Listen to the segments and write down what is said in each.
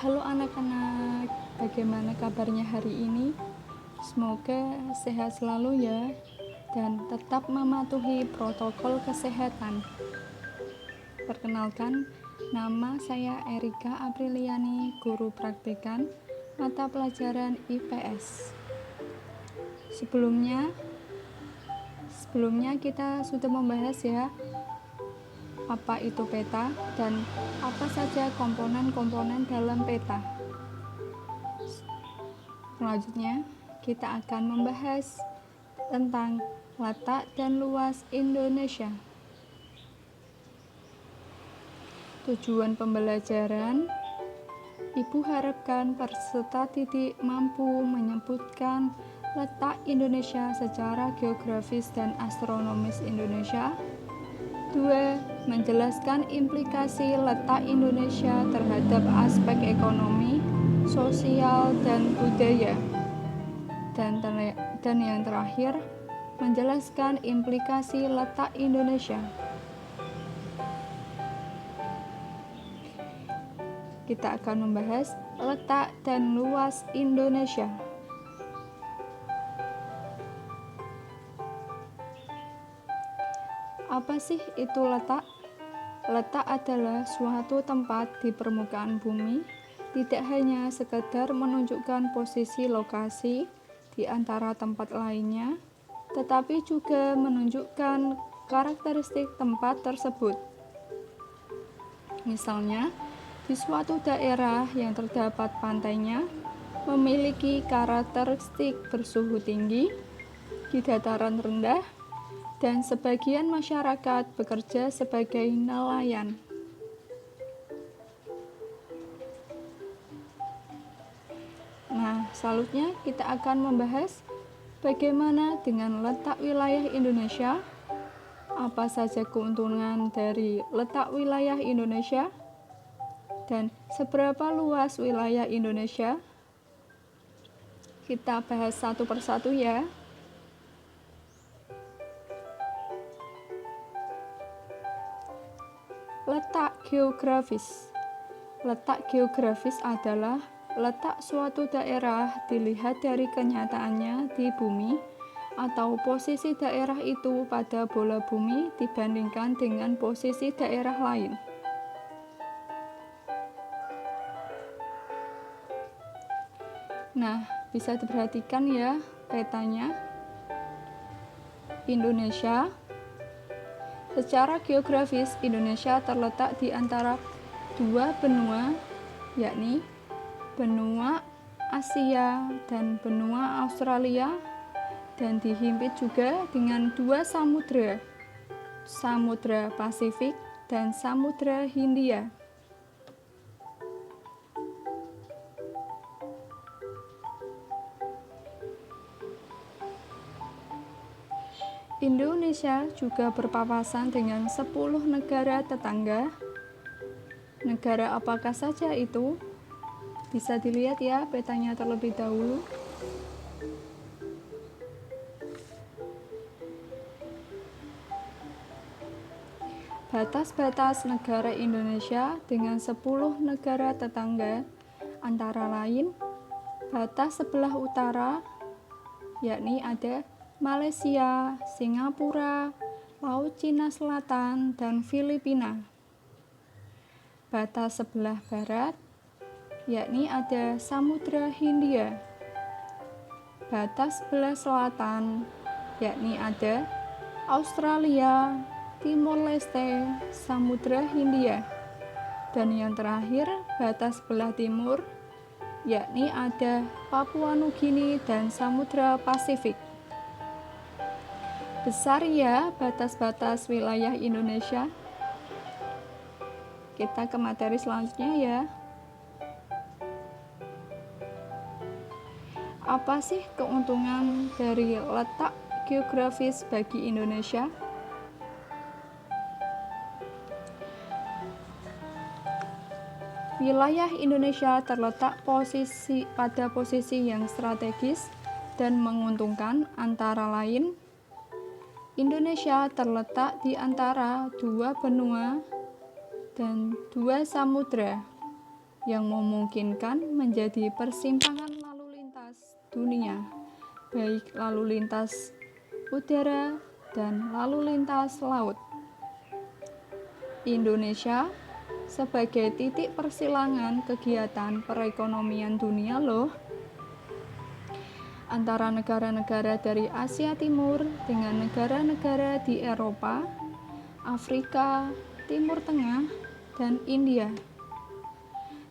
Halo anak-anak, bagaimana kabarnya hari ini? Semoga sehat selalu ya, dan tetap mematuhi protokol kesehatan. Perkenalkan, nama saya Erika Apriliani, guru praktikan mata pelajaran IPS. Sebelumnya kita sudah membahas ya, apa itu peta dan apa saja komponen-komponen dalam peta. Selanjutnya, kita akan membahas tentang letak dan luas Indonesia. Tujuan pembelajaran, Ibu harapkan peserta didik mampu menyebutkan letak Indonesia secara geografis dan astronomis Indonesia. 2. Menjelaskan implikasi letak Indonesia terhadap aspek ekonomi, sosial, dan budaya. Dan yang terakhir, menjelaskan implikasi letak Indonesia. Kita akan membahas letak dan luas Indonesia. Apa sih itu letak? Letak adalah suatu tempat di permukaan bumi, tidak hanya sekedar menunjukkan posisi lokasi di antara tempat lainnya, tetapi juga menunjukkan karakteristik tempat tersebut. Misalnya, di suatu daerah yang terdapat pantainya memiliki karakteristik bersuhu tinggi di dataran rendah, dan sebagian masyarakat bekerja sebagai nelayan. Nah, selanjutnya kita akan membahas bagaimana dengan letak wilayah Indonesia, apa saja keuntungan dari letak wilayah Indonesia, dan seberapa luas wilayah Indonesia. Kita bahas satu persatu ya. Letak geografis. Letak geografis adalah letak suatu daerah dilihat dari kenyataannya di bumi atau posisi daerah itu pada bola bumi dibandingkan dengan posisi daerah lain. Nah, bisa diperhatikan ya petanya. Indonesia. Secara geografis, Indonesia terletak di antara dua benua, yakni benua Asia dan benua Australia, dan dihimpit juga dengan dua samudra, Samudra Pasifik dan Samudra Hindia. Indonesia juga berpapasan dengan 10 negara tetangga. Negara apakah saja itu? Bisa dilihat ya petanya terlebih dahulu. Batas-batas negara Indonesia dengan 10 negara tetangga antara lain batas sebelah utara, yakni ada Malaysia, Singapura, Laut Cina Selatan, dan Filipina. Batas sebelah barat, yakni ada Samudra Hindia. Batas sebelah selatan, yakni ada Australia, Timor Leste, Samudra Hindia. Dan yang terakhir, batas sebelah timur, yakni ada Papua Nugini dan Samudra Pasifik. Besar ya batas-batas wilayah Indonesia. Kita ke materi selanjutnya ya. Apa sih keuntungan dari letak geografis bagi Indonesia? Wilayah Indonesia terletak pada posisi yang strategis dan menguntungkan, antara lain Indonesia terletak di antara dua benua dan dua samudra. yang memungkinkan menjadi persimpangan lalu lintas dunia, baik lalu lintas udara dan lalu lintas laut. Indonesia sebagai titik persilangan kegiatan perekonomian dunia loh, antara negara-negara dari Asia Timur dengan negara-negara di Eropa, Afrika, Timur Tengah, dan India.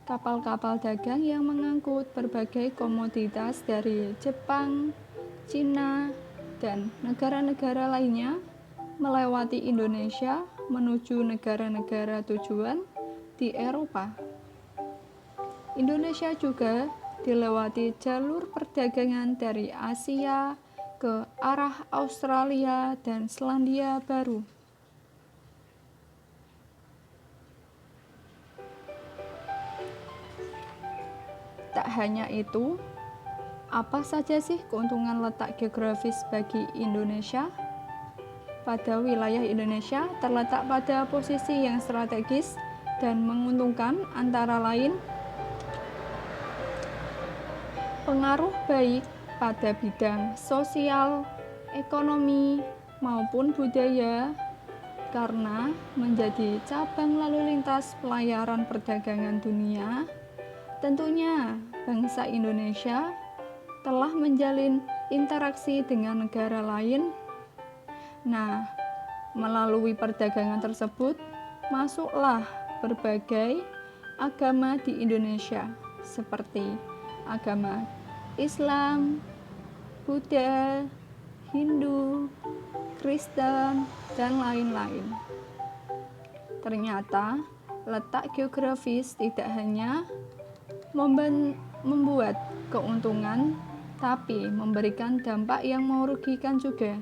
Kapal-kapal dagang yang mengangkut berbagai komoditas dari Jepang, Cina, dan negara-negara lainnya melewati Indonesia menuju negara-negara tujuan di Eropa. Indonesia juga dilewati jalur perdagangan dari Asia ke arah Australia dan Selandia Baru. Tak hanya itu, apa saja sih keuntungan letak geografis bagi Indonesia? Pada wilayah Indonesia terletak pada posisi yang strategis dan menguntungkan, antara lain pengaruh baik pada bidang sosial, ekonomi, maupun budaya, karena menjadi cabang lalu lintas pelayaran perdagangan dunia. Tentunya bangsa Indonesia telah menjalin interaksi dengan negara lain. Nah, melalui perdagangan tersebut masuklah berbagai agama di Indonesia, seperti agama Islam, Buddha, Hindu, Kristen, dan lain-lain. Ternyata letak geografis tidak hanya membuat keuntungan, tapi memberikan dampak yang merugikan juga,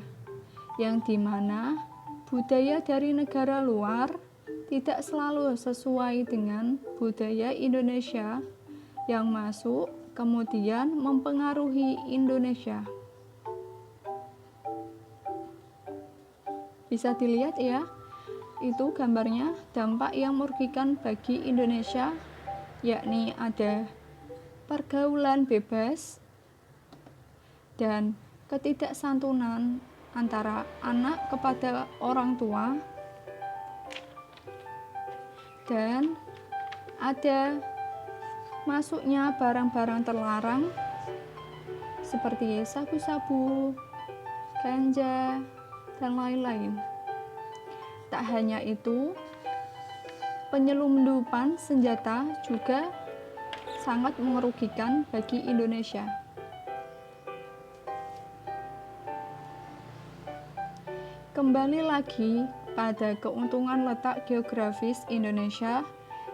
yang dimana budaya dari negara luar tidak selalu sesuai dengan budaya Indonesia yang masuk kemudian mempengaruhi Indonesia. Bisa dilihat ya, itu gambarnya dampak yang merugikan bagi Indonesia, yakni ada pergaulan bebas dan ketidaksantunan antara anak kepada orang tua, dan ada masuknya barang-barang terlarang seperti sabu-sabu, ganja, dan lain-lain. Tak hanya itu, penyelundupan senjata juga sangat merugikan bagi Indonesia. Kembali lagi pada keuntungan letak geografis Indonesia,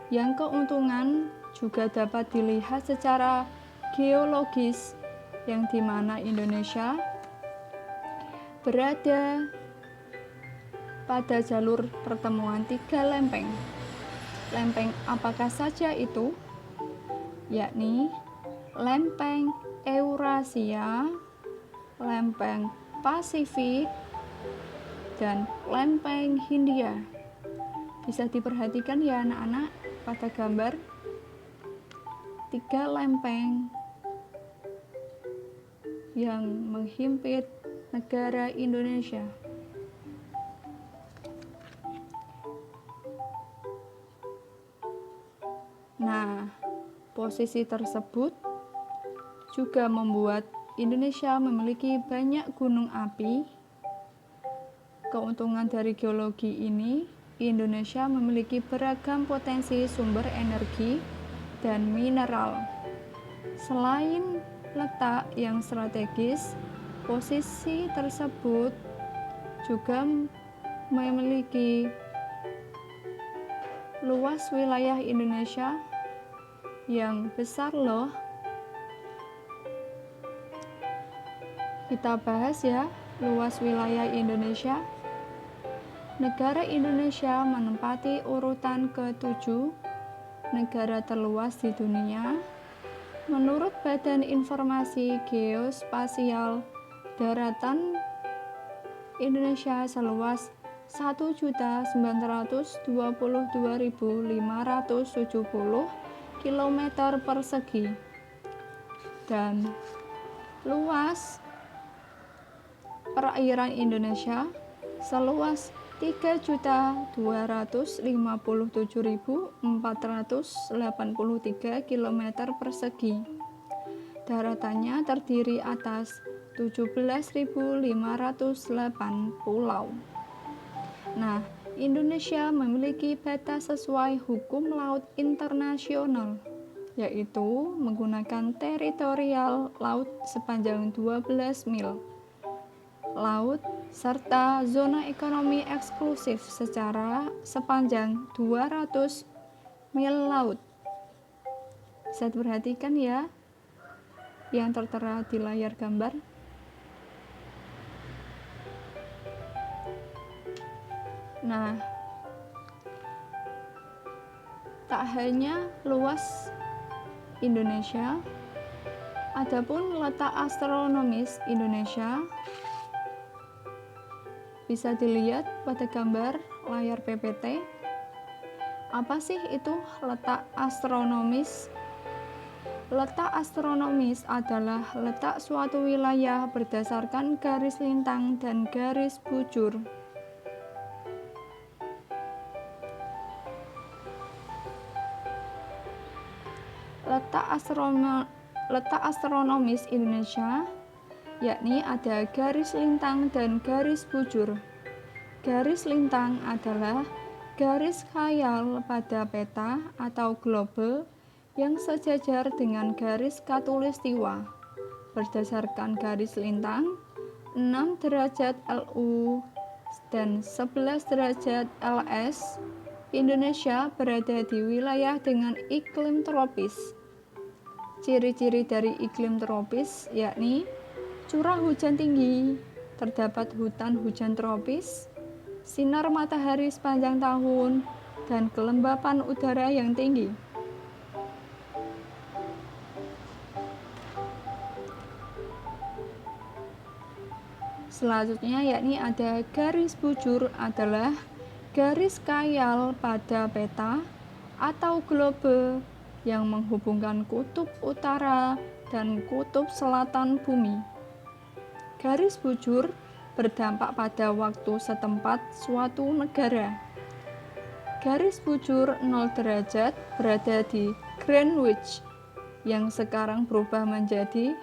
yang keuntungan juga dapat dilihat secara geologis, yang dimana Indonesia berada pada jalur pertemuan 3 lempeng. Lempeng apakah saja itu? Yakni lempeng Eurasia, lempeng Pasifik, dan lempeng Hindia. Bisa diperhatikan ya anak-anak pada gambar 3 lempeng yang menghimpit negara Indonesia. Nah, posisi tersebut juga membuat Indonesia memiliki banyak gunung api. Keuntungan dari geologi ini, Indonesia memiliki beragam potensi sumber energi dan mineral. Selain letak yang strategis, posisi tersebut juga memiliki luas wilayah Indonesia yang besar loh. Kita bahas ya, luas wilayah Indonesia. Negara Indonesia menempati urutan ke-7 negara terluas di dunia menurut Badan Informasi Geospasial. Daratan Indonesia seluas 1.922.570 kilometer persegi dan luas perairan Indonesia seluas 3.257.483 km persegi. Daratannya terdiri atas 17.508 pulau. Nah, Indonesia memiliki batas sesuai hukum laut internasional, yaitu menggunakan teritorial laut sepanjang 12 mil laut serta zona ekonomi eksklusif secara sepanjang 200 mil laut. Bisa diperhatikan ya yang tertera di layar gambar. Nah, tak hanya luas Indonesia, adapun letak astronomis Indonesia bisa dilihat pada gambar layar PPT. Apa sih itu letak astronomis? Letak astronomis adalah letak suatu wilayah berdasarkan garis lintang dan garis bujur. Letak astronomis Indonesia yakni ada garis lintang dan garis bujur. Garis lintang adalah garis khayal pada peta atau globe yang sejajar dengan garis khatulistiwa. Berdasarkan garis lintang, 6 derajat LU dan 11 derajat LS, Indonesia berada di wilayah dengan iklim tropis. Ciri-ciri dari iklim tropis yakni curah hujan tinggi, terdapat hutan hujan tropis, sinar matahari sepanjang tahun, dan kelembapan udara yang tinggi. Selanjutnya yakni ada garis bujur adalah garis khayal pada peta atau globe yang menghubungkan kutub utara dan kutub selatan bumi. Garis bujur berdampak pada waktu setempat suatu negara. Garis bujur 0 derajat berada di Greenwich yang sekarang berubah menjadi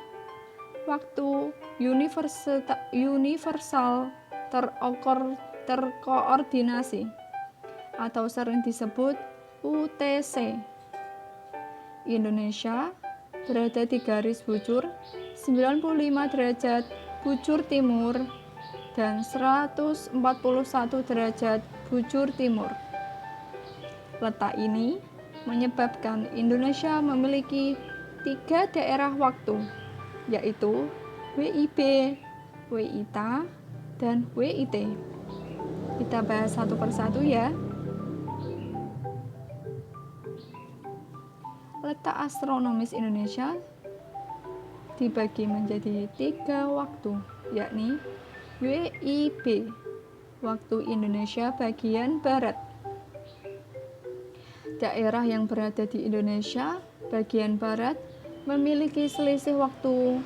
waktu universal terkoordinasi atau sering disebut UTC. Indonesia berada di garis bujur 95 derajat bujur timur dan 141 derajat bujur timur. Letak ini menyebabkan Indonesia memiliki 3 daerah waktu, yaitu WIB, WITA, dan WIT. Kita bahas satu persatu ya. Letak astronomis Indonesia dibagi menjadi 3 waktu, yakni WIB, waktu Indonesia bagian barat. Daerah yang berada di Indonesia bagian barat memiliki selisih waktu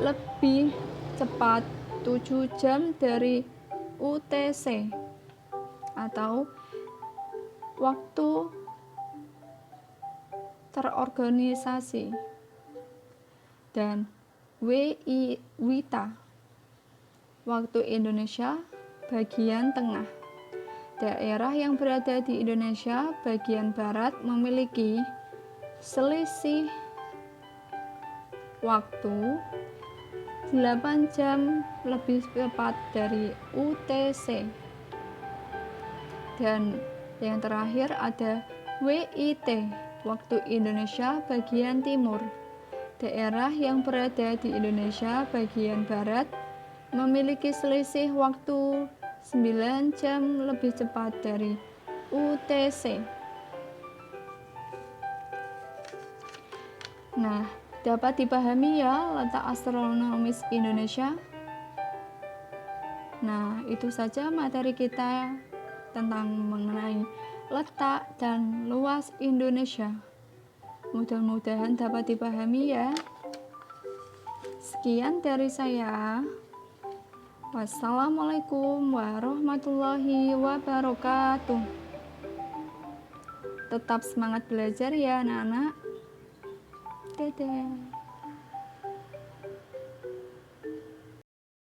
lebih cepat 7 jam dari UTC atau waktu terorganisasi, dan WITA, waktu Indonesia bagian tengah. Daerah yang berada di Indonesia bagian barat memiliki selisih waktu 8 jam lebih cepat dari UTC. Dan yang terakhir ada WIT, waktu Indonesia bagian timur. Daerah yang berada di Indonesia bagian barat memiliki selisih waktu 9 jam lebih cepat dari UTC. Nah, dapat dipahami ya letak astronomis Indonesia. Nah, itu saja materi kita tentang mengenai letak, dan luas Indonesia. Mudah-mudahan dapat dipahami ya. Sekian dari saya. Wassalamualaikum warahmatullahi wabarakatuh. Tetap semangat belajar ya anak-anak. Dadah.